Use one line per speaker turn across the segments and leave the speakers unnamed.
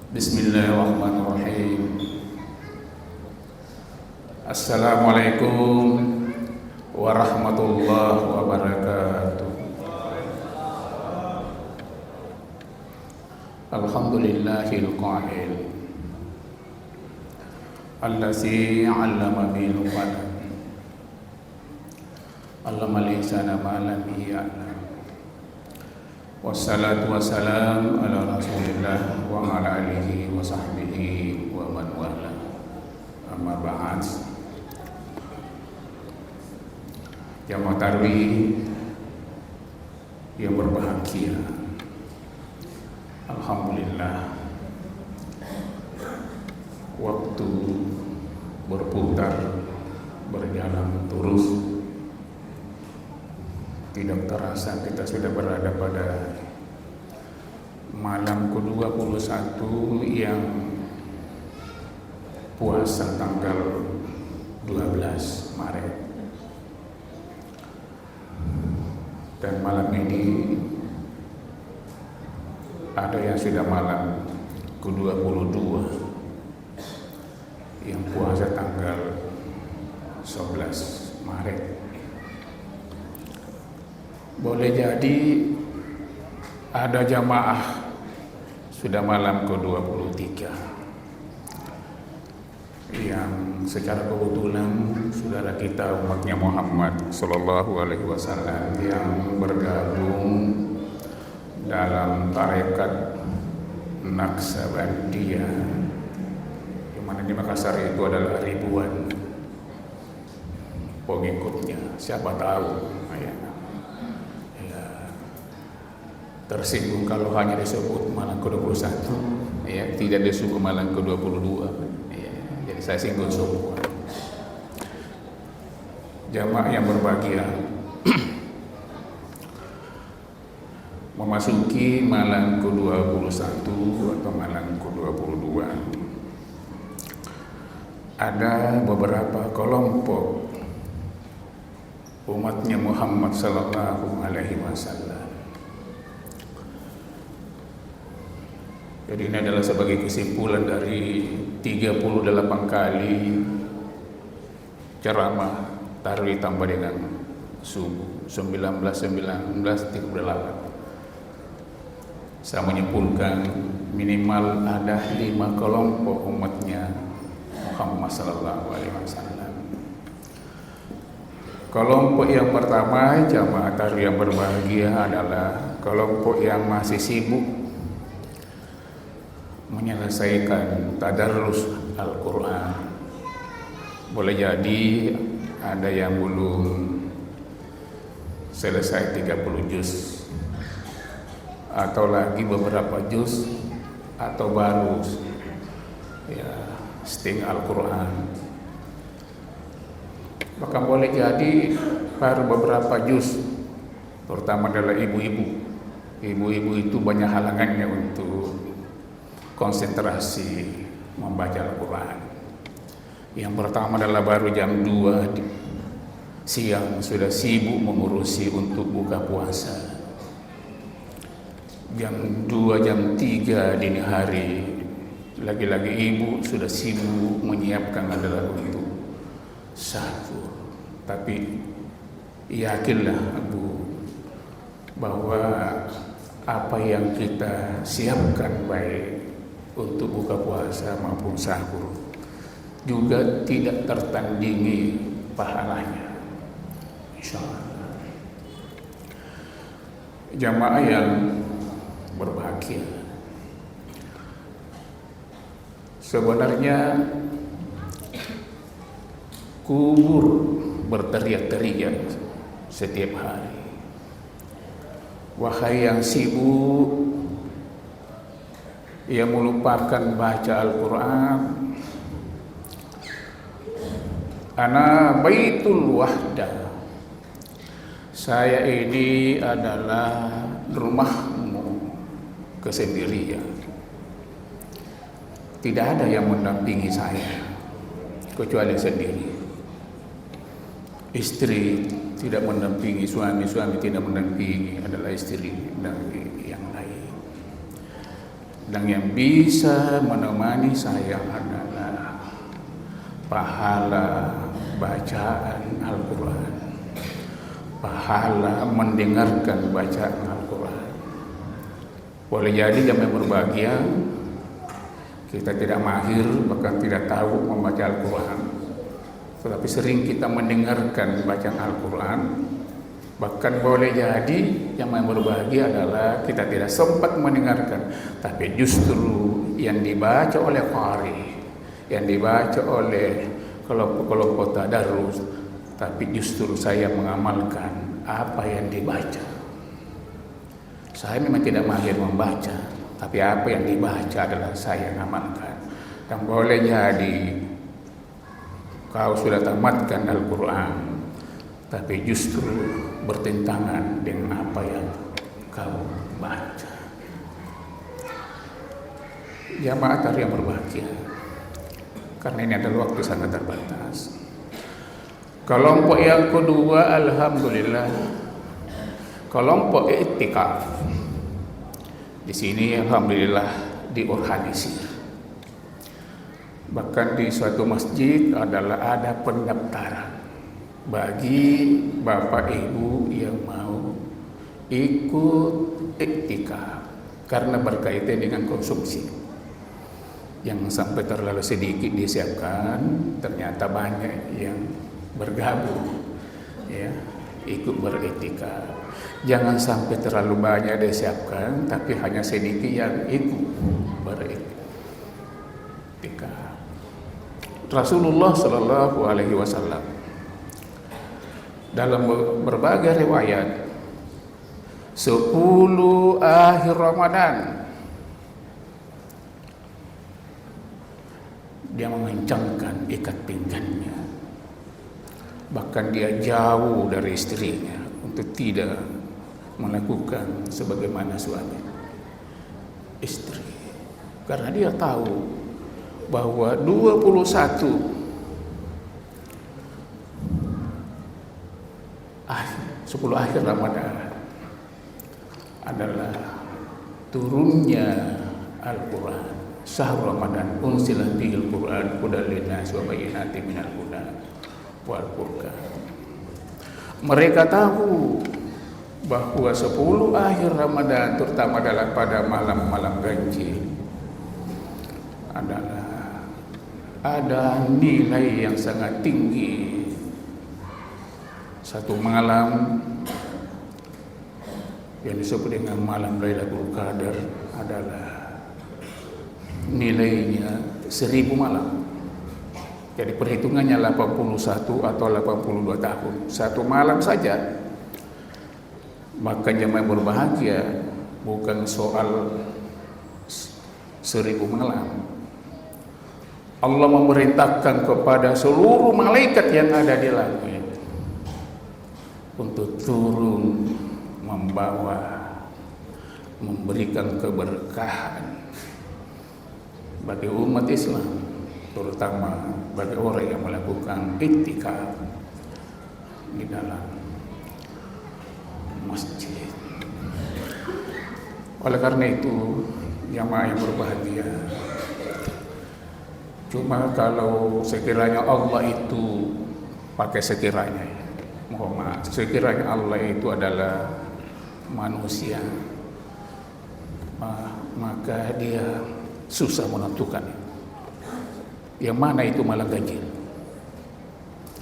Bismillahirrahmanirrahim. Assalamualaikum warahmatullahi wabarakatuh. Alhamdulillahil qa'il allazi 'allama bil qalam 'allamal insana ma lam ya'lam. Wassalatu wassalam ala rasulillah wa ala alihi wa sahbihi wa man wala. Amma ba'd. Jamaah tarawih yang berbahagia, alhamdulillah waktu berputar berjalan terus, tidak terasa kita sudah berada pada malam ke-21 yang puasa tanggal 12 Maret. Dan malam ini ada yang sudah malam ke-22 yang puasa tanggal 11 Maret. Boleh jadi ada jamaah sudah malam ke-23 yang secara kebetulan saudara kita umatnya Muhammad Sallallahu Alaihi Wasallam yang bergabung dalam tarekat Naqsabandiyah, di mana di Makassar itu adalah ribuan pengikutnya. Siapa tahu ya, tersinggung kalau hanya disebut malam ke-21 ya, tidak disebut malam ke-22 ya, jadi saya singgung semua. Jamaah yang berbahagia, memasuki malam ke-21 atau malam ke-22, ada beberapa kelompok umatnya Muhammad Sallallahu Alaihi Wasallam. Jadi ini adalah sebagai kesimpulan dari 38 kali ceramah tarawih tambah dengan subuh 1938. Saya menyimpulkan minimal ada 5 kelompok umatnya Muhammad Sallallahu Alaihi Wasallam. Kelompok yang pertama jamaah tarawih yang berbahagia adalah kelompok yang masih sibuk menyelesaikan tadarrus Al-Quran. Boleh jadi ada yang belum selesai 30 juz, atau lagi beberapa juz, atau baru ya setengah Al-Quran. Bahkan boleh jadi baru beberapa juz. Terutama adalah ibu-ibu. Ibu-ibu itu banyak halangannya untuk konsentrasi membaca Al-Quran. Yang pertama adalah baru jam 2 siang sudah sibuk mengurusi untuk buka puasa. Jam 2, jam 3 dini hari lagi-lagi ibu sudah sibuk menyiapkan adalah untuk sahur. Tapi yakinlah Bu bahwa apa yang kita siapkan baik untuk buka puasa maupun sahur juga tidak tertandingi pahalanya, insyaallah. Jamaah yang berbahagia, sebenarnya kubur berteriak-teriak setiap hari. Wahai yang sibuk, yang melupakan baca Al-Quran, ana baitul wahdah, saya ini adalah rumahmu kesendirian. Tidak ada yang mendampingi saya kecuali sendiri. Istri tidak mendampingi suami, suami tidak mendampingi, adalah istri dan yang lain. dan yang bisa menemani saya adalah pahala bacaan Al-Quran, pahala mendengarkan bacaan Al-Quran. Boleh jadi yang berbahagia kita tidak mahir, bahkan tidak tahu membaca Al-Quran, tetapi sering kita mendengarkan bacaan Al-Quran. Bahkan boleh jadi yang berbahagia adalah kita tidak sempat mendengarkan, tapi justru yang dibaca oleh qari, yang dibaca oleh kelompok-kelompok tadarus, tapi justru saya mengamalkan apa yang dibaca. Saya memang tidak mahir membaca, tapi apa yang dibaca adalah saya amalkan. Dan boleh jadi kau sudah tamatkan Al-Quran, tapi justru bertentangan dengan apa yang kau baca. Jamaah yang berbahagia, karena ini adalah waktu sangat terbatas. Kelompok yang kedua, alhamdulillah, kelompok i'tikaf. Di sini alhamdulillah diorganisir. Bahkan di suatu masjid adalah ada pendaftaran bagi bapak ibu yang mau ikut iktikaf, karena berkaitan dengan konsumsi. Yang sampai terlalu sedikit disiapkan, ternyata banyak yang bergabung, ya, ikut beriktikaf. Jangan sampai terlalu banyak disiapkan, tapi hanya sedikit yang ikut beriktikaf. Rasulullah Shallallahu Alaihi Wasallam dalam berbagai riwayat 10 akhir Ramadan dia mengencangkan ikat pinggannya, bahkan dia jauh dari istrinya untuk tidak melakukan sebagaimana suami istri, karena dia tahu bahwa 10 akhir Ramadan adalah turunnya Al-Quran. Syahrul Ramadan unzila fihil Quran hudan linnas wa bayyinatin minal huda wal furqan. Mereka tahu bahwa 10 akhir Ramadan, terutama adalah pada malam-malam ganjil, adalah ada nilai yang sangat tinggi. Satu malam yang disebut dengan malam Lailatul Qadar adalah nilainya 1000 malam. Jadi perhitungannya 81 atau 82 tahun. Satu malam saja. Maka jemaah berbahagia bukan soal 1000 malam. Allah memerintahkan kepada seluruh malaikat yang ada di langit untuk turun membawa, memberikan keberkahan bagi umat Islam, terutama bagi orang yang melakukan iktikaf di dalam masjid. Oleh karena itu, jamaah yang berbahagia, cuma kalau sekiranya Allah itu pakai sekiranya, mohon maaf, sekiranya Allah itu adalah manusia, maka dia susah menentukan yang mana itu malam ganjil.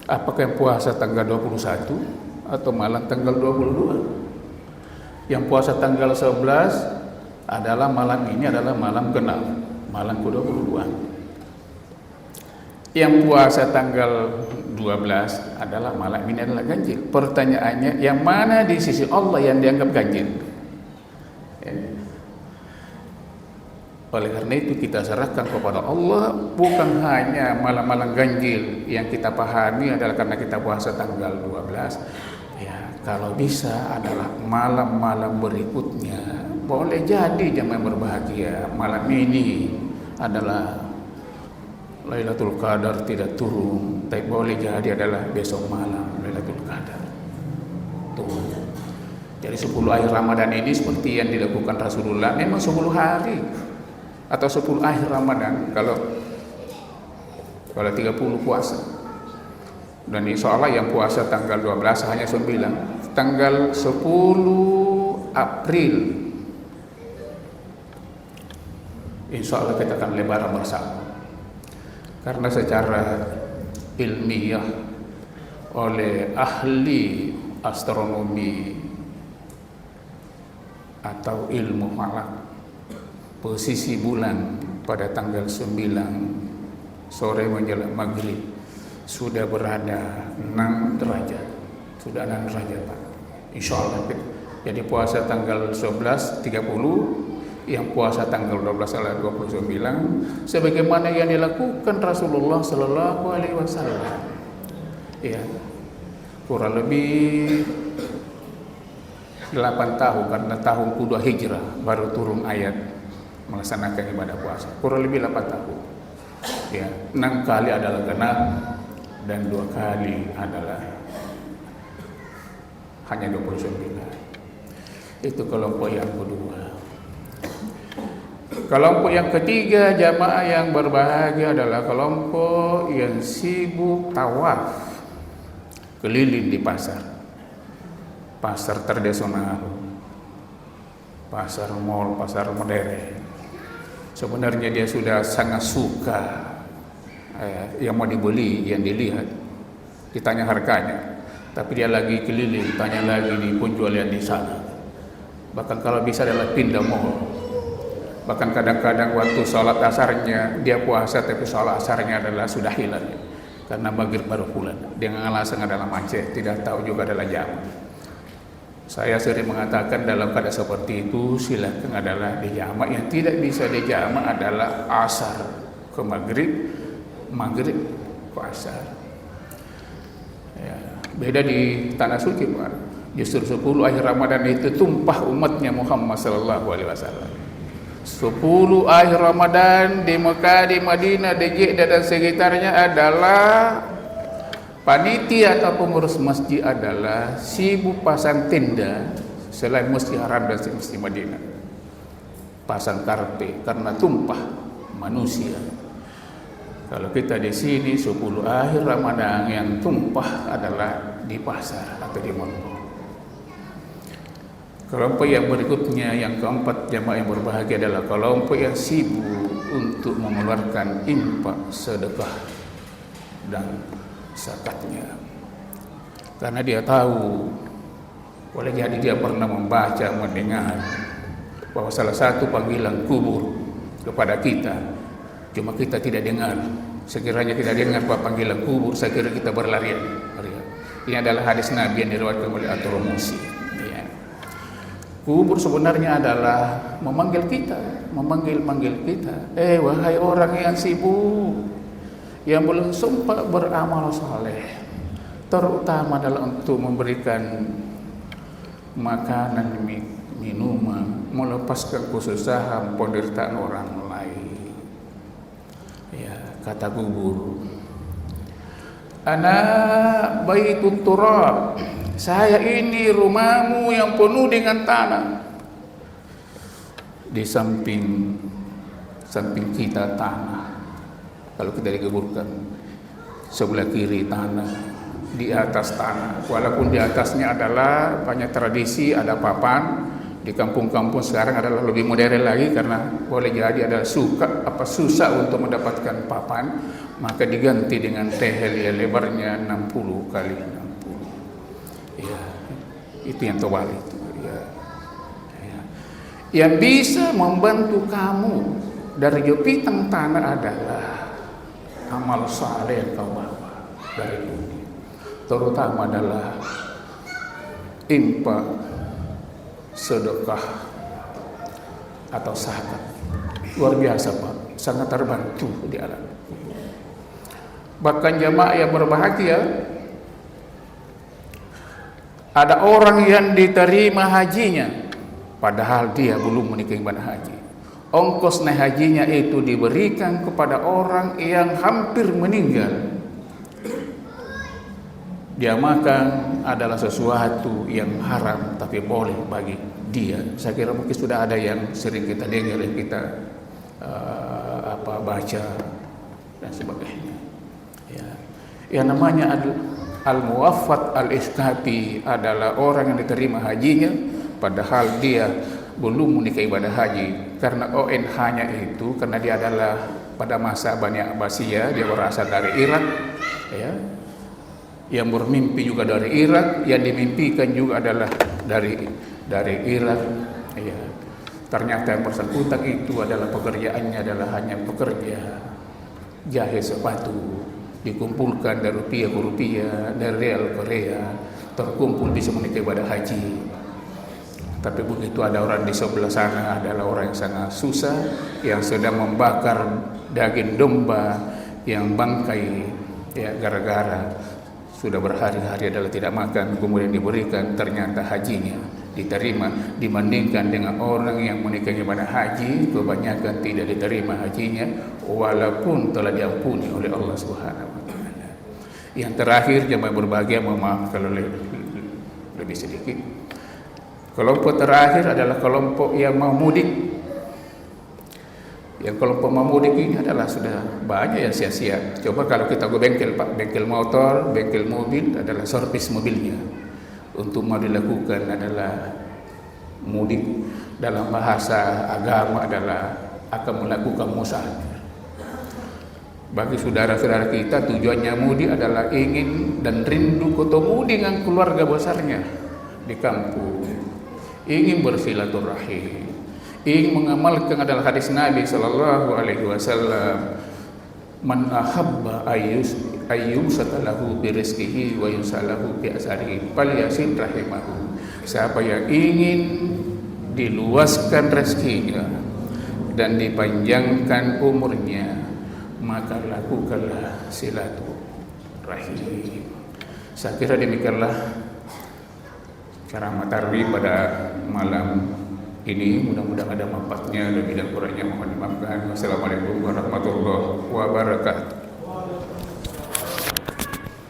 Apakah yang puasa tanggal 21 atau malam tanggal 22? Yang puasa tanggal 11 adalah malam ini adalah malam ke-6, malam ke-22. Yang puasa tanggal 12 adalah malam ini adalah ganjil. Pertanyaannya, yang mana di sisi Allah yang dianggap ganjil? Oleh karena itu kita serahkan kepada Allah, bukan hanya malam-malam ganjil yang kita pahami adalah karena kita puasa tanggal 12. Ya, kalau bisa adalah malam-malam berikutnya. Boleh jadi jemaah berbahagia malam ini adalah Lailatul Qadar tidak turun, tapi boleh jadi adalah besok malam Lailatul Qadar turun. Jadi 10 akhir Ramadan ini seperti yang dilakukan Rasulullah, memang 10 hari. atau 10 akhir Ramadan kalau 30 puasa. Dan insya Allah yang puasa tanggal 12 hanya 9. Tanggal 10 April insya Allah kita akan lebaran bersama. Karena secara ilmiah oleh ahli astronomi atau ilmu falak, posisi bulan pada tanggal 9 sore menjelang maghrib sudah berada 6 derajat. Sudah 6 derajat, Pak. Insya Allah. Jadi puasa tanggal 11, 30, yang puasa tanggal 12 adalah 29, sebagaimana yang dilakukan Rasulullah Sallallahu Alaihi Wasallam. Ya, kurang lebih 8 tahun, karena tahun kedua hijrah baru turun ayat melaksanakan ibadah puasa. Kurang lebih 8 tahun. Ya, 6 kali adalah genap dan 2 kali adalah hanya 29. Itu kelompok yang kedua. Kelompok yang ketiga jamaah yang berbahagia adalah kelompok yang sibuk tawaf keliling di pasar tradisional, pasar mall, pasar modern. Sebenarnya dia sudah sangat suka yang mau dibeli, yang dilihat, ditanya harganya, tapi dia lagi keliling, tanya lagi di penjual yang di sana. Bahkan kalau bisa adalah pindah mall. Bahkan kadang-kadang waktu sholat asarnya dia puasa, tapi sholat asarnya adalah sudah hilang karena maghrib baru pulang. Dengan alasan adalah macet, tidak tahu juga adalah jam. Saya sering mengatakan dalam keadaan seperti itu silakan adalah dijamak. Yang tidak bisa dijamak adalah asar ke maghrib, maghrib ke asar. Ya, beda di tanah suci, Pak. Justru 10 akhir Ramadan itu tumpah umatnya Muhammad Sallallahu Alaihi Wasallam. 10 akhir Ramadan di Mekah, di Madinah, di Jeddah dan sekitarnya adalah panitia atau pengurus masjid adalah sibuk pasang tenda selain Masjid Haram dan Masjid Madinah. Pasang karpet karena tumpah manusia. Kalau kita di sini 10 akhir Ramadan yang tumpah adalah di pasar atau di mall. Kelompok yang berikutnya, yang keempat jamaah yang berbahagia adalah kelompok yang sibuk untuk mengeluarkan infak, sedekah dan zakatnya. Karena dia tahu, boleh jadi dia pernah membaca, mendengar bahwa salah satu panggilan kubur kepada kita, cuma kita tidak dengar. Sekiranya kita dengar panggilan kubur, saya kira kita berlarian. Ini adalah hadis Nabi yang diriwayatkan oleh At-Tirmidzi. Kubur sebenarnya adalah memanggil kita, memanggil kita. Wahai orang yang sibuk, yang belum sempat beramal saleh, terutama adalah untuk memberikan makanan, minuman, melepaskan kesusahan, penderitaan orang lain. Ya, kata kubur, ana baitut turab, saya ini rumahmu yang penuh dengan tanah. Di samping kita tanah. Kalau kita dikuburkan, sebelah kiri tanah, di atas tanah. Walaupun di atasnya adalah banyak tradisi, ada papan. Di kampung-kampung sekarang adalah lebih modern lagi karena boleh jadi ada susah untuk mendapatkan papan, maka diganti dengan tehel yang lebarnya 60 kali 60. Ya, itu yang tebal itu. Ya. Yang bisa membantu kamu dari jepitan tanah adalah amal saleh yang kau bawa dari dunia, terutama adalah infak, sedekah atau zakat. Luar biasa, Pak, sangat terbantu di alam. Bahkan jamaah yang berbahagia, ada orang yang diterima hajinya padahal dia belum menunaikan ibadah haji. Ongkos naik hajinya itu diberikan kepada orang yang hampir meninggal. Dia makan adalah sesuatu yang haram tapi boleh bagi dia. Saya kira mungkin sudah ada yang sering kita dengar, yang kita baca dan sebagainya. Ya, yang namanya al-muwaffat al-iskati adalah orang yang diterima hajinya padahal dia belum menunaikan ibadah haji. Karena ONH-nya itu karena dia adalah pada masa Bani Abbasiyah, dia berasal dari Irak, ya. Yang bermimpi juga dari Irak, yang dimimpikan juga adalah dari Irak, ya. Ternyata yang bersangkutan itu adalah pekerjaannya adalah hanya pekerja jahit sepatu, dikumpulkan dari rupiah ke rupiah, dari real ke real, terkumpul bisa menunaikan ibadah haji. Tapi begitu ada orang di sebelah sana adalah orang yang sangat susah, yang sedang membakar daging domba yang bangkai, ya, gara-gara sudah berhari-hari adalah tidak makan, kemudian diberikan, ternyata hajinya diterima, dibandingkan dengan orang yang menunaikan ibadah haji kebanyakan tidak diterima hajinya walaupun telah diampuni oleh Allah Subhanahu wa taala. Yang terakhir, jemaah berbahagia, mohon maaf kalau lebih sedikit. Kelompok terakhir adalah kelompok yang mau mudik. Yang kelompok mau mudik ini adalah sudah banyak yang sia-sia. Coba kalau kita ke bengkel, Pak, bengkel motor, bengkel mobil adalah servis mobilnya. Untuk mau dilakukan adalah mudik, dalam bahasa agama adalah akan melakukan musafir. Bagi saudara-saudara kita tujuannya mudik adalah ingin dan rindu ketemu dengan keluarga besarnya di kampung, ingin bersilaturahim, ingin mengamalkan adalah hadis Nabi sallallahu alaihi wasallam, man ahabba ayyusatalahu bi rizqihi wa yusalahu bi asarihi falyasil rahimahu. Siapa yang ingin diluaskan rezekinya dan dipanjangkan umurnya, maka lakukanlah silaturahim. Saya kira demikianlah ceramah tarawih pada malam ini. Mudah-mudahan ada manfaatnya, lebih dan kurangnya mohon dimaafkan. Wassalamualaikum warahmatullahi wabarakatuh.